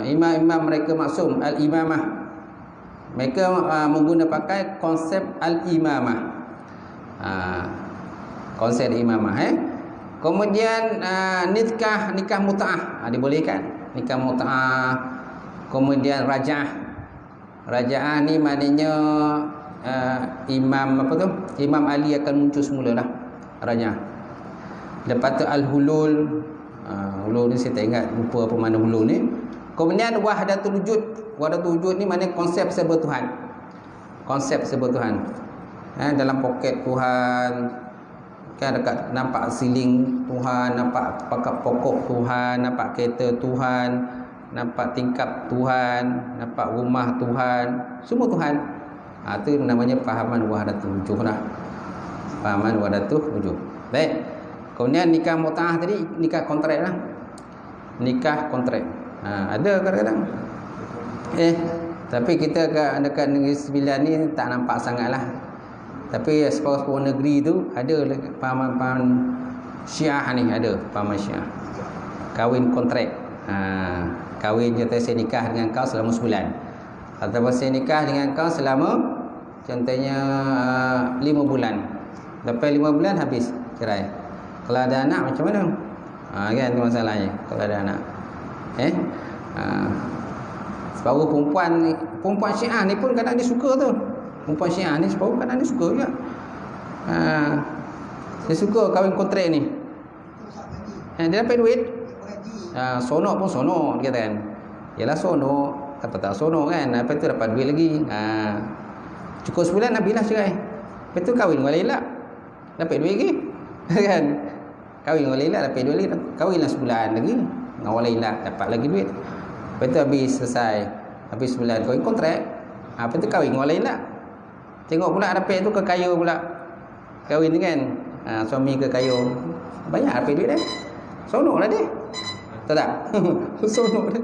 Imam-imam mereka maksum, al-imamah. Mereka menggunakan pakai konsep al-imamah. Konsep imamah. Kemudian nikah mut'ah dibolehkan, nikah mut'ah. Kemudian raja'ah. Raja'ah ni maknanya imam apa tu? Imam Ali akan muncul semula lah, raja'ah. Lepas tu al-hulul. Hulul ni saya tak ingat, lupa apa makna hulul ni. Kemudian wahdatul wujud. Wahdatul wujud ni maknanya konsep serba Tuhan. Konsep serba Tuhan. dalam poket Tuhan, kan dekat nampak siling Tuhan, nampak pokok Tuhan, nampak kereta Tuhan, nampak tingkap Tuhan, nampak rumah Tuhan, semua Tuhan. Itu namanya fahaman wahdatul wujuh lah. Fahaman wahdatul wujuh. Baik. Kemudian nikah mut'ah tadi nikah kontrak lah. Nikah kontrak. Ada kadang-kadang. Tapi kita dekat Negeri Sembilan ni tak nampak sangat lah. Tapi sekolah-sekolah negeri tu ada pahaman Syiah ni, ada pahaman Syiah. Kahwin kontrak. Kahwin contohnya saya nikah dengan kau selama sebulan. Ataupun saya nikah dengan kau selama contohnya 5 bulan. Lepas 5 bulan habis cerai. Kalau ada anak macam mana? Kan tu masalahnya. Kalau ada anak. Separuh perempuan Syiah ni pun kadang dia suka tu. Perempuan Syiah ni separuh kadang dia suka juga. Dia suka kahwin kontrak ni. Dia dapat duit. Sonok pun sonok dia kata kan. Yalah sonok, kata tak sonok kan. Lepas tu dapat duit lagi. Cukup sebulan habislah cerai. Lepas tu kahwin dengan Laila. Dapat duit lagi. Kan? Kahwin dengan Laila dapat duit lagi. Kahwinlah sebulan lagi dengan Laila dapat lagi duit. Lepas tu habis selesai. Habis sebulan kahwin kontrak. Lepas tu kahwin dengan Laila. Tengok pula dapat tu kekaya pula. Kahwin ni kan. Suami kekaya. Banyak dapat duit dah. Sonok lah dia. Tahu tak? Sonok dia.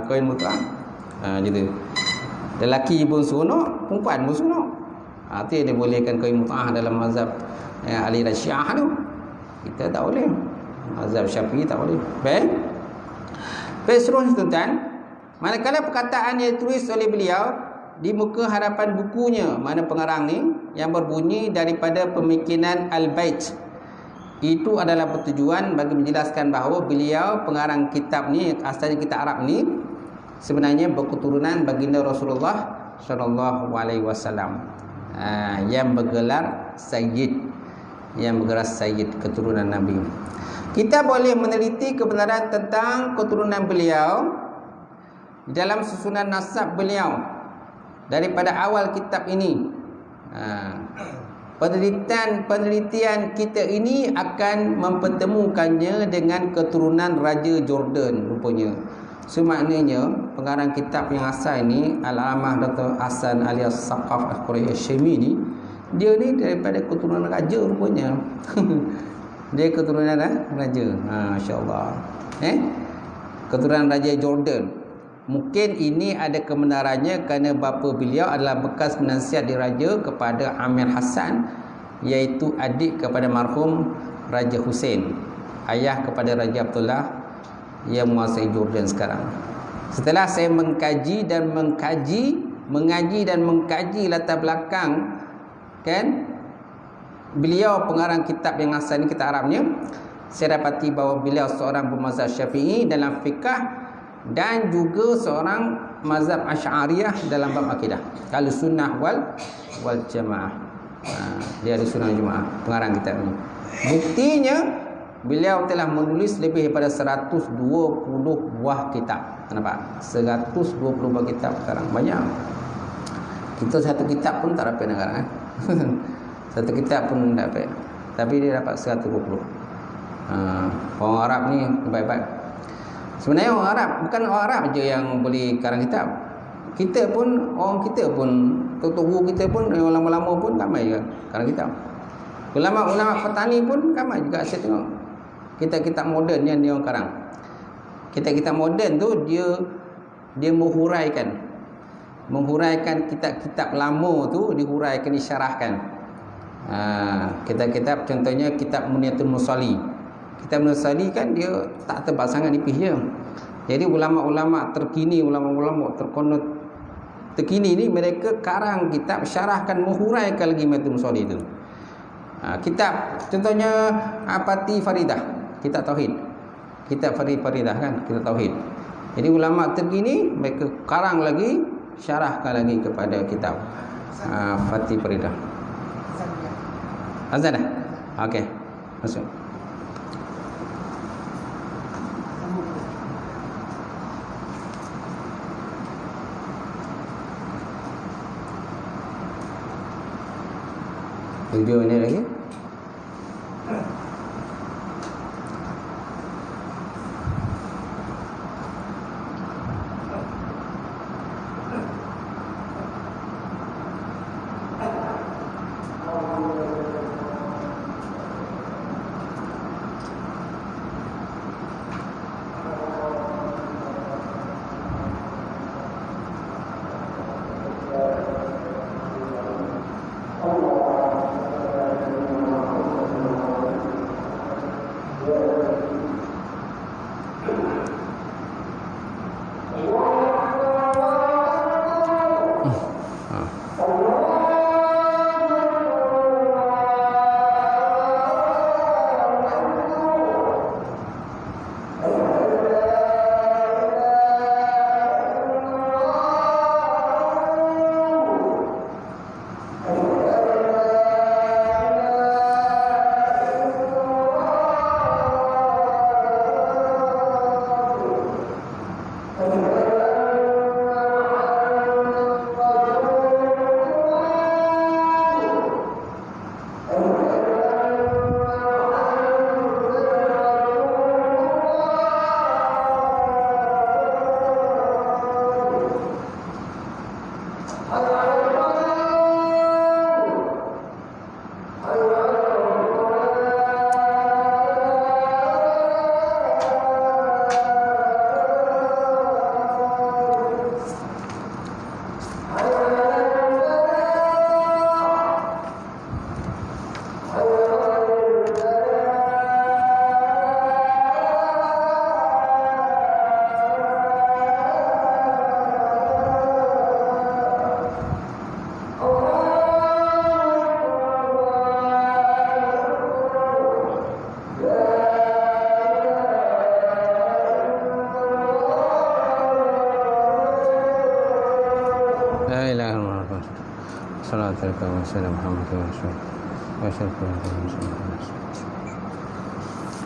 Kahwin mut'ah. Gitu. Lelaki pun sonok, perempuan pun sonok. Itu yang dibolehkan kahwin mut'ah dalam mazhab aliran Syiah tu. Kita tak boleh. Mazhab Syafi'i tak boleh. Baik. Seterusnya tuan-tuan, manakala perkataan yang ditulis oleh beliau di muka hadapan bukunya, mana pengarang ni, yang berbunyi daripada pemikiran Al-Bait, itu adalah bertujuan bagi menjelaskan bahawa beliau pengarang kitab ni, asalnya kitab Arab ni, sebenarnya berketurunan baginda Rasulullah sallallahu alaihi wasallam, yang bergelar Sayyid, keturunan Nabi. Kita boleh meneliti kebenaran tentang keturunan beliau dalam susunan nasab beliau daripada awal kitab ini. Penelitian kita ini akan mempertemukannya dengan keturunan Raja Jordan rupanya. So maknanya pengarang kitab yang asal ini Al-Alamah Dr. Hasan alias Saqaf Al-Quraish Syami ni, dia ni daripada keturunan raja rupanya. Dia keturunan raja. Masya-Allah. Keturunan Raja Jordan. Mungkin ini ada kebenarannya kerana bapa beliau adalah bekas penasihat diraja kepada Amir Hassan, iaitu adik kepada marhum Raja Hussein, ayah kepada Raja Abdullah yang menguasai Jordan sekarang. Setelah saya mengaji dan mengkaji latar belakang kan beliau pengarang kitab yang asal ni, kitab Arabnya, saya dapati bahawa beliau seorang bermazhab Syafi'i dalam fiqh dan juga seorang mazhab Asy'ariyah dalam bab akidah. Kalau sunnah wal jamaah. Dia ada sunnah jamaah pengarang kitab ni. Buktinya beliau telah menulis lebih daripada 120 buah kitab. Nampak? 120 buah kitab sekarang. Banyak. Kita satu kitab pun tak dapat sekarang. Satu kitab pun tak dapat. Tapi dia dapat 120. Orang Arab ni baik-baik. Sebenarnya orang Arab, bukan orang Arab je yang boleh karang kitab. Kita pun, orang kita pun, guru kita pun, ulama-ulama pun ramai juga karang kitab. Ulama-ulama petani pun ramai juga saya tengok. Kitab-kitab moden yang dia orang karang. Kitab-kitab moden tu dia menghuraikan kitab-kitab lama tu, dihuraikan, disyarahkan. Kitab-kitab contohnya kitab Muniyatul Musalli. Kitab Musalli kan dia tak tebal sangat nipis je. Jadi ulama-ulama terkini, ulama-ulama terkini ni mereka karang kitab, syarahkan, menghuraikan lagi Muniyatul Musalli tu. Kitab contohnya Apati Faridah, kitab tauhid. Kitab Faridah kan, kitab tauhid. Jadi ulama terkini mereka karang lagi, syarahkan lagi kepada kitab Fatih Faridah. Azan dah? Okey. Masuk. Tujuh ni lagi.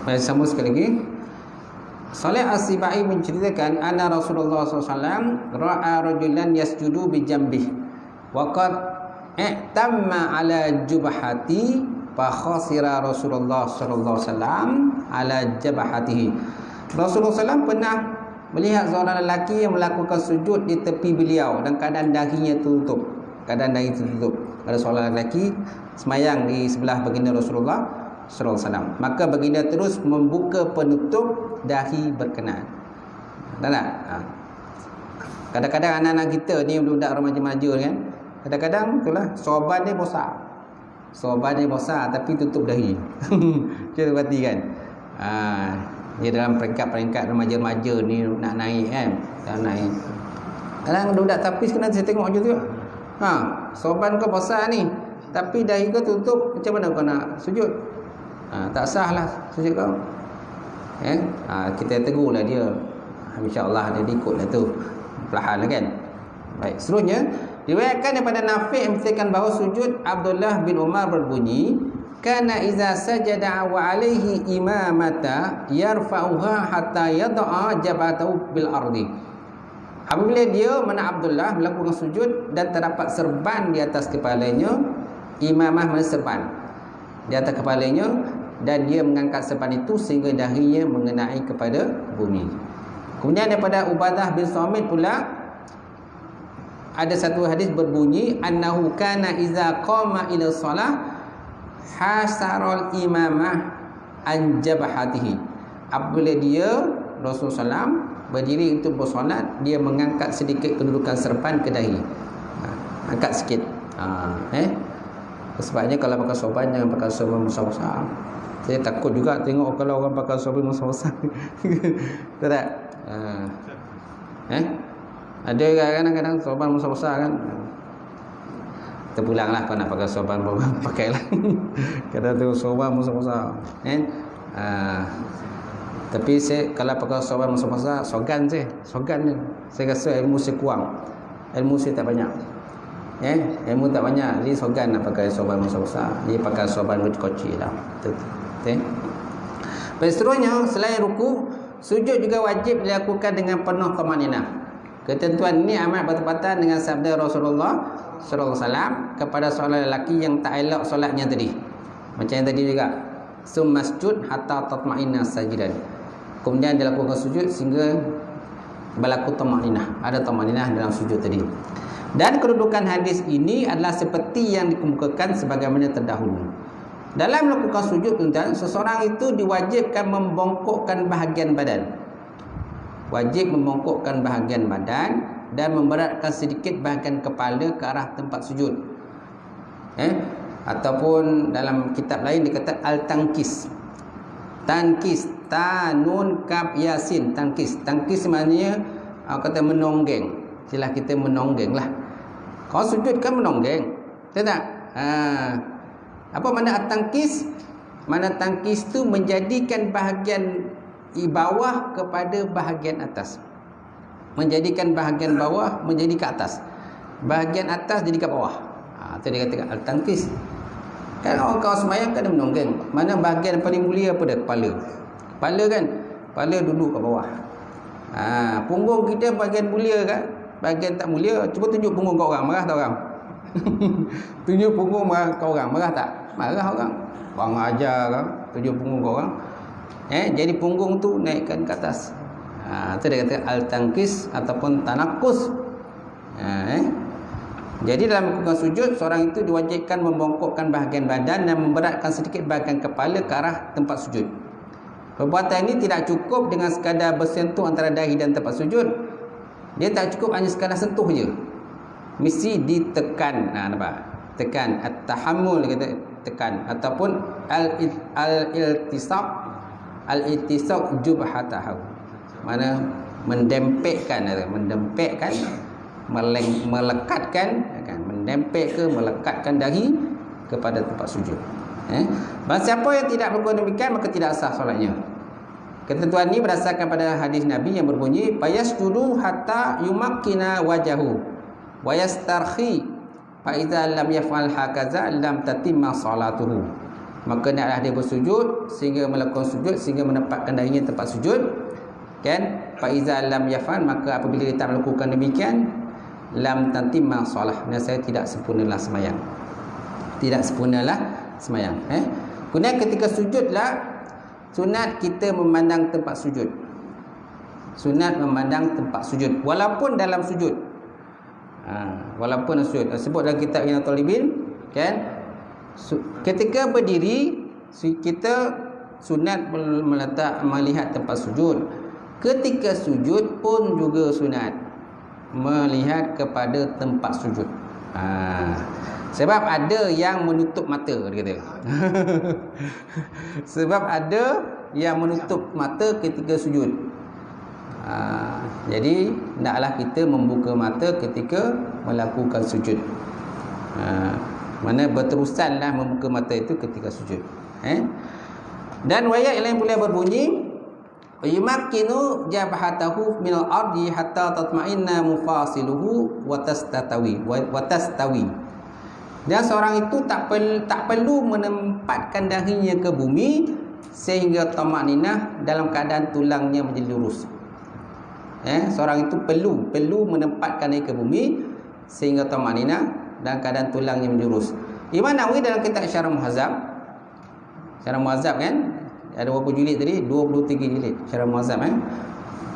Baik, sambung sekali lagi. Salih As-Sibai menceritakan anna Rasulullah SAW ra'a rajulan yasjudu bi jambih wa qad i'tamma ala jubhati fa khasira Rasulullah sallallahu alaihi wasallam ala jabhatihi. Rasulullah SAW pernah melihat seorang lelaki yang melakukan sujud di tepi beliau dan keadaan dahinya tertutup. Keadaan dahi tertutup. Ada seorang lelaki semayang di sebelah baginda Rasulullah sallallahu alaihi wasallam. Maka baginda terus membuka penutup dahi berkenaan. Tak? Kadang-kadang anak-anak kita ni budak remaja-remaja kan, kadang-kadang itulah sorban dia besar. Sorban dia besar tapi tutup dahi. Kita berhati kan. Dia dalam peringkat-peringkat remaja-remaja ni nak naik kan. Tak naik. Kadang budak tapis kena saya tengok macam tu. Sorban kau besar ni tapi dahi kau tutup, macam mana kau nak sujud? Tak sah lah sujud kau. Kita tegurlah dia. InsyaAllah dia ikutlah tu. Perlahan lah kan. Baik, seterusnya diriwayatkan daripada Nafi' menceritakan bahawa sujud Abdullah bin Umar berbunyi, kana iza sajada wa alaihi imamata yarfa'uha hatta yada'a jabatahu bil ardi. Apabila dia mana Abdullah melakukan sujud dan terdapat serban di atas kepalanya, imamah mana serban di atas kepalanya, dan dia mengangkat serban itu sehingga dahinya mengenai kepada bumi. Kemudian daripada Ubadah bin Samit pula ada satu hadis berbunyi annahu kana iza qama ila shalah hasarul imamah an jabhatihi. Apabila dia Rasulullah SAW berdiri untuk bersolat, dia mengangkat sedikit kedudukan serban ke dahi. Angkat sikit. Sebabnya kalau pakai sorban jangan pakai sorban besar-besar. Saya takut juga tengok kalau orang pakai sorban besar-besar. Betul tak? Ada kadang-kadang sorban besar-besar kan. Terpulanglah kau nak pakai sorban pakailah. Kadang tengok sorban besar-besar kan. Tapi saya kalau pakai sorban besar-besar, sogan ni. Saya rasa ilmu saya kurang. Ilmu saya tak banyak. Ilmu tak banyak, jadi sogan nak pakai sorban besar-besar. Dia pakai sorban kecil lah. Seterusnya, selain ruku, sujud juga wajib dilakukan dengan penuh tumaninah. Ketentuan ini amat bertepatan dengan sabda Rasulullah sallallahu alaihi wasallam kepada seorang lelaki yang tak elok solatnya tadi. Macam yang tadi juga. Summasjud hatta tatma'inna sajidan. Kemudian dia lakukan sujud sehingga berlaku tamakninah. Ada tamakninah dalam sujud tadi. Dan kedudukan hadis ini adalah seperti yang dikemukakan sebagaimana terdahulu. Dalam melakukan sujud tuan, seseorang itu diwajibkan membongkokkan bahagian badan. Wajib membongkokkan bahagian badan dan memberatkan sedikit bahagian kepala ke arah tempat sujud. Ataupun dalam kitab lain dikata al-tankis. Tankis, ta nun kaf yasin, tankis. Tankis maknanya kata menonggeng. Istilah kita menonggeng lah. Kalau sujud kan menonggeng. Betul tak? Apa makna at-tankis? Makna tankis tu menjadikan bahagian bawah kepada bahagian atas. Menjadikan bahagian bawah menjadi ke atas. Bahagian atas jadi ke bawah. Itu dia kata al-tankis. Kan orang kau semayang kan dia menonggeng. Mana bahagian paling mulia apa dia? Kepala. Kepala kan? Kepala duduk kat bawah. Punggung kita bahagian mulia kan? Bahagian tak mulia. Cuba tunjuk punggung kau orang. Marah tak orang? Tunjuk punggung kau orang. Marah tak? Marah orang. Orang ajar kan? Tunjuk punggung kau orang. Jadi punggung tu naikkan ke atas. Itu dia kata al-tankis ataupun tanakus. Jadi dalam melakukan sujud, seorang itu diwajibkan membongkokkan bahagian badan dan memberatkan sedikit bahagian kepala ke arah tempat sujud. Perbuatan ini tidak cukup dengan sekadar bersentuh antara dahi dan tempat sujud. Dia tak cukup hanya sekadar sentuh je. Mesti ditekan. Nampak? Tekan. At-tahammul dia kata tekan. Ataupun al-iltisaq. Al-iltisaq jubhatahu. Mana mendempekkan, melekatkan, mendempek ke melekatkan dahi kepada tempat sujud. Barang siapa yang tidak berbuat demikian maka tidak sah solatnya. Ketentuan ini berdasarkan pada hadis Nabi yang berbunyi fayasjudu hatta yumakkina wajahu wa yastarhi fa idza lam yaf'al hakaza lam tatimma salatuhu. Maka hendaklah dia bersujud sehingga melakukan sujud sehingga menempatkan dahinya tempat sujud. Kan? Fa idza lam yaf'al, maka apabila dia tak melakukan demikian lam tatimma solah, dan saya tidak sempurnalah semayang. Tidak sempurnalah semayang. Kemudian ketika sujudlah sunat kita memandang tempat sujud. Sunat memandang tempat sujud walaupun dalam sujud. Walaupun sujud. Sebut dalam kitab Yang Talibin, kan? Ketika berdiri kita sunat melihat tempat sujud. Ketika sujud pun juga sunat melihat kepada tempat sujud. Sebab ada yang menutup mata, dia kata. Sebab ada yang menutup mata ketika sujud. Jadi hendaklah kita membuka mata ketika melakukan sujud. Mana berterusanlah membuka mata itu ketika sujud. Dan riwayat yang lain pula berbunyi yumakkinu jabhatahu minal ardi hatta tatma'inna mufasiluhu wa tastawi. Dan seorang itu tak perlu menempatkan dahinya ke bumi sehingga tamakninah dalam keadaan tulangnya menjadi lurus. Seorang itu perlu menempatkan dahi ke bumi sehingga tamakninah dalam keadaan tulangnya menjadi lurus. Imam Nawawi dalam kitab Syarah Muhazzab kan, ada berapa jilid tadi? 23 jilid Syarah Muhazzab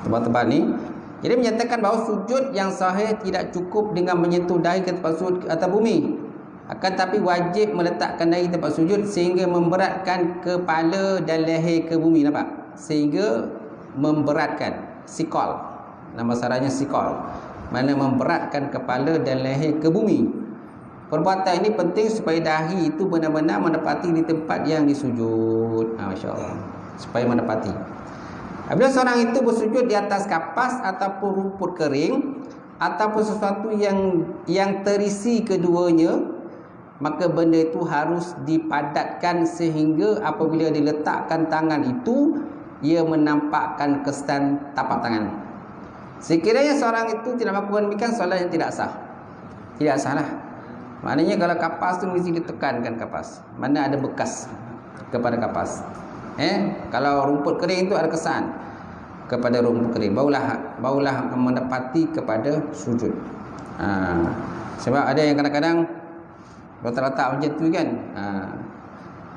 tebal-tebal ni. Jadi menyatakan bahawa sujud yang sahih tidak cukup dengan menyentuh dahi ke tempat sujud atas bumi. Akan tapi wajib meletakkan dahi tempat sujud sehingga memberatkan kepala dan leher ke bumi. Nampak? Sehingga memberatkan. Sikol. Nama saranya sikol. Mana memberatkan kepala dan leher ke bumi. Perbuatan ini penting supaya dahi itu benar-benar menepati di tempat yang disujud. Masya Allah. Supaya menepati. Apabila seorang itu bersujud di atas kapas ataupun rumput kering ataupun sesuatu yang terisi keduanya, maka benda itu harus dipadatkan sehingga apabila diletakkan tangan itu, ia menampakkan kesan tapak tangan. Sekiranya seorang itu tidak melakukan demikian, solat yang tidak sah. Tidak sah lah. Maknanya kalau kapas tu mesti ditekankan kapas. Mana ada bekas kepada kapas. Kalau rumput kering itu ada kesan kepada rumput kering. Barulah menepati kepada sujud. Sebab ada yang kadang-kadang letak-letak macam tu kan.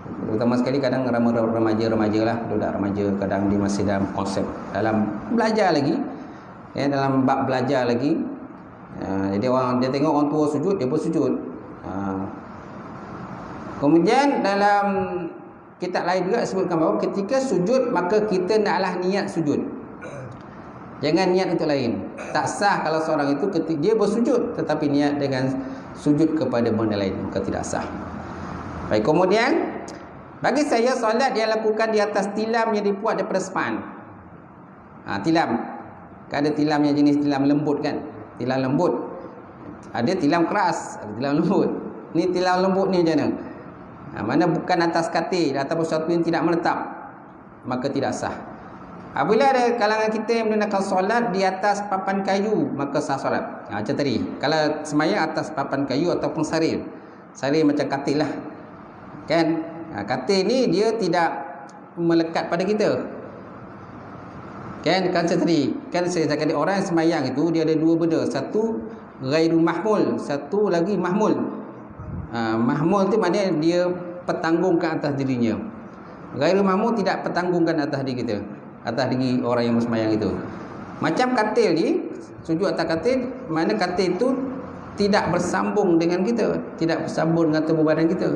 Terutama sekali kadang remaja lah, budak remaja kadang dia masih dalam konsep dalam belajar lagi, dalam bab belajar lagi. Jadi dia tengok orang tua sujud, dia pun sujud. Kemudian dalam kitab lain juga sebutkan bahawa ketika sujud maka kita naklah niat sujud. Jangan niat untuk lain. Tak sah kalau seorang itu ketika dia bersujud tetapi niat dengan sujud kepada benda lain, maka tidak sah. Baik, kemudian bagi saya solat dia lakukan di atas tilam yang dibuat daripada sepan. Tilam. Kan ada tilam yang jenis tilam lembut kan? Tilam lembut. Ada tilam keras, ada tilam lembut. Ni tilam lembut ni macam mana? Mana bukan atas katil ataupun sesuatu yang tidak menetap, maka tidak sah. Apabila ada kalangan kita yang menggunakan solat di atas papan kayu, maka sah solat. Macam tadi, kalau semayang atas papan kayu ataupun sarir. Sarir macam katil lah. Kan? Katil ni dia tidak melekat pada kita. Kan macam tadi, kan saya cakap orang yang semayang itu dia ada dua benda. Satu ghairul mahmul, satu lagi mahmul. Mahmul tu maknanya dia pertanggungkan atas dirinya. Ghairul mahmul tidak pertanggungkan atas diri kita, atas diri orang yang bersemayang itu. Macam katil ni, sujud atas katil, mana katil itu tidak bersambung dengan kita, tidak bersambung dengan tubuh badan kita.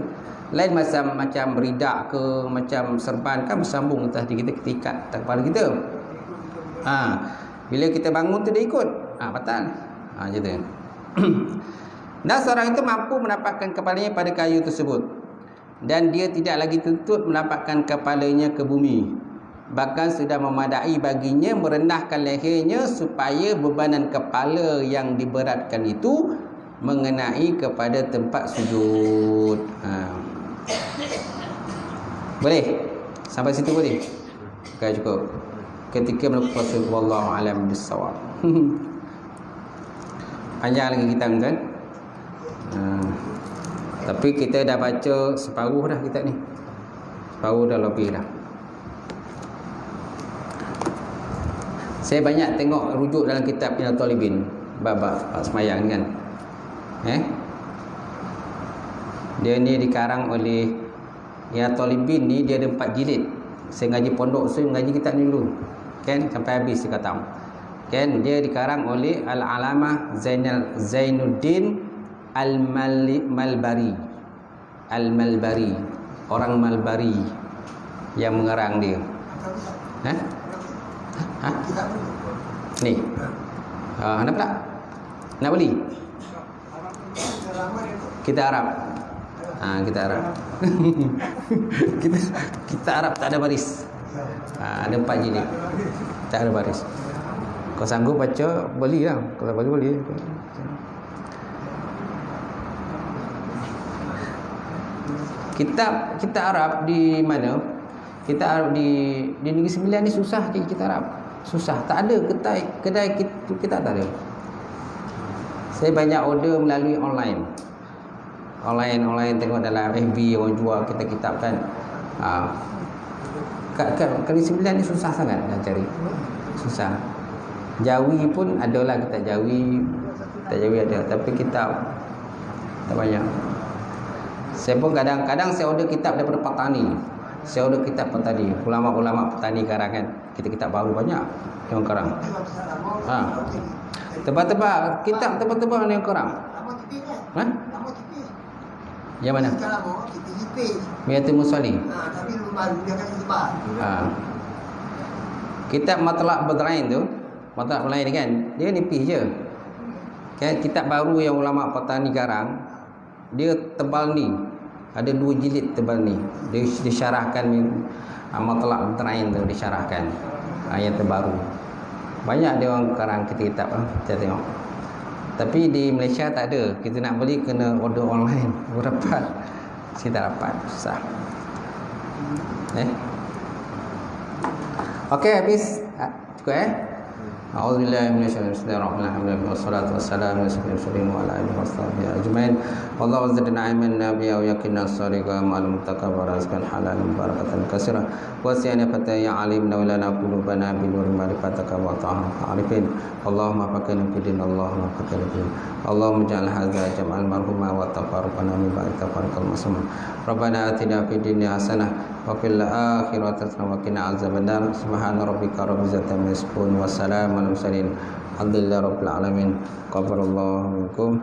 Lain macam ridak ke, macam serban kan bersambung atas diri kita, ketikat atas kepala kita. Bila kita bangun tu dia ikut, batal. Macam tu. Dan seorang itu mampu mendapatkan kepalanya pada kayu tersebut, dan dia tidak lagi tuntut mendapatkan kepalanya ke bumi. Bahkan sudah memadai baginya merendahkan lehernya supaya bebanan kepala yang diberatkan itu mengenai kepada tempat sujud. Boleh? Sampai situ boleh? Okay, cukup. Ketika melakukan sujud, wallahu a'lam bissawab. Panjang lagi kita kan? Tapi kita dah baca separuh dah kitab ni. Separuh dah lebih dah. Saya banyak tengok rujuk dalam kitab Minat Talibin, bab semayang ni kan. Dia ni dikarang oleh Minat Talibin ni, dia ada 4 jilid. Saya ngaji pondok, saya ngaji kitab ni dulu. Kan sampai habis saya kata. Kan dia dikarang oleh Al-Alamah Zainuddin Al-Malbari. Al-Malbari, orang Malbari yang mengarang dia. Ni. Nak pula? Nak beli? Kita Arab. Kita Arab. kita Arab tak ada baris. Ada 4 jilid. Tak ada baris. Kau sanggup baca, belilah. Kalau boleh. Kita Arab di mana? Kita Arab di Negeri Sembilan ni susah cari kita Arab. Susah. Tak ada kedai kita tak ada. Saya banyak order melalui online. Online tengok dalam FB orang jual kitab-kitab kan. Kat Negeri Sembilan ni susah sangat nak cari. Susah. Jawi pun adalah kitab Jawi. Kitab Jawi ada, tapi kitab tak banyak. Saya pun kadang-kadang saya order kitab daripada petani. Saya order kitab petani. Ulama-ulama petani karangan. Kitab baru banyak yang karang. Tebal-tebal. Kitab tebal-tebal yang karang. Yang mana? Miyatul Musalli. Tapi baru dia akan tebal. Kitab Matlaq Badrain tu, Matlaq Badrain kan, dia nipis je. Kan kitab baru yang ulama petani karang, dia tebal ni. Ada 2 jilid tebal ni. Dia disyarahkan Matlaq Badrain tu disyarahkan. Yang terbaru. Banyak dia orang karang kitab kita tengok. Tapi di Malaysia tak ada. Kita nak beli kena order online. Dapat. Saya tak dapat. Susah. Okey, habis. Cukup A'udzubillahi minasyaitonir rajim. Bismillahirrahmanirrahim. Wassalatu wassalamu ala sayyidina wa ala alihi wasallam ajmain. Wallahu zidna ilman nabiya wa yakinna as-sadiqa ma'al muttaqab wa rizqan halalan barakatan katsira wa siyana fataya alim lana qulubana bi nur ma'rifataka wa ta'ala arifin Allahumma faqina fi din Allahumma faqina fi Allahumma ij'al hadza jam'al marhuma wa tafarraqana min ba'd tafarraqal masum Rabbana atina fid dunya hasanah wa fil akhirati hasanah wa qina azabannar subhana rabbika rabbil izzati amma yasifun wa salamun alal mursalin alhamdulillahi rabbil alamin qabarallahu minkum